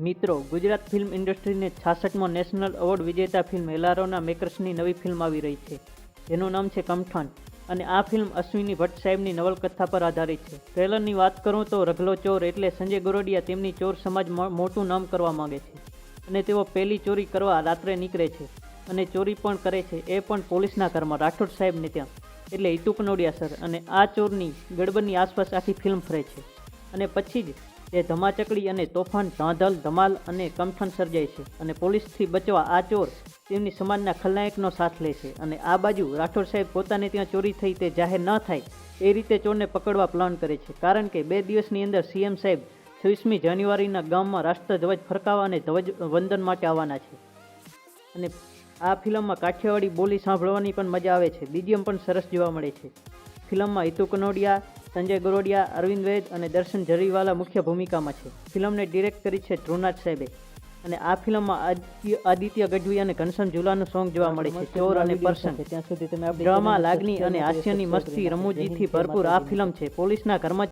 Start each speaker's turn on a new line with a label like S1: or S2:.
S1: મિત્રો, Gujarat film ઇન્ડસ્ટ્રીને 66મો national award વિજેતા film હેલારોના મેકર્સની નવી ફિલ્મ આવી રહી છે, જેનું નામ છે કમઠાણ. અને આ ફિલ્મ અશ્વિની ભટ્ટ સાહેબની નવલકથા પર આધારિત છે. ટ્રેલરની વાત કરું તો રઘલો ચોર એટલે સંજય ગોરડિયા તેમની ચોર સમાજ મોટું નામ કરવા માંગે છે અને તેઓ પહેલી ચોરી કરવા રાત્રે નીકળે છે અને ચોરી પણ કરે છે, એ પણ પોલીસના ઘરમાં રાઠોડ સાહેબને ત્યાં, એટલે હિતુ કનોડિયા સર. અને આ ચોરની ગડબડની આસપાસ આખી ફિલ્મ ફરે છે અને પછી જ જે ધમાચકડી અને તોફાન, ધાંધલ, ધમાલ અને કમઠાણ સર્જાય છે. અને પોલીસથી બચવા આ ચોર તેમની સમાજના ખલનાયકનો સાથ લે છે અને આ બાજુ રાઠોડ સાહેબ પોતાને ત્યાં ચોરી થઈ તે જાહેર ન થાય એ રીતે ચોરને પકડવા પ્લાન કરે છે, કારણ કે 2 દિવસની અંદર સીએમ સાહેબ 26મી જાન્યુઆરીના ગામમાં રાષ્ટ્રધ્વજ ફરકાવવા અને ધ્વજ વંદન માટે આવવાના છે. અને આ ફિલ્મમાં કાઠિયાવાડી બોલી સાંભળવાની પણ મજા આવે છે. બીજીએમ પણ સરસ જોવા મળે છે. ફિલ્મમાં હિતુ કનોડિયા, સંજય ગોરડિયા, અરવિંદ વૈદ અને દર્શન જરીવાલા મુખ્ય ભૂમિકામાં છે. ફિલ્મને ડિરેક્ટ કરી છે ધ્રુવનાથ સાહેબે. અને આ ફિલ્મમાં આદિત્ય ગઢવી અને ઘનશ્યામ ઝુલાનું સોંગ જોવા મળે છે. ચોર અને પર્સન, ડ્રામા, લાગણી અને હાસ્યની મસ્તી રમૂજીથી ભરપૂર આ ફિલ્મ છે. પોલીસના ઘરમાં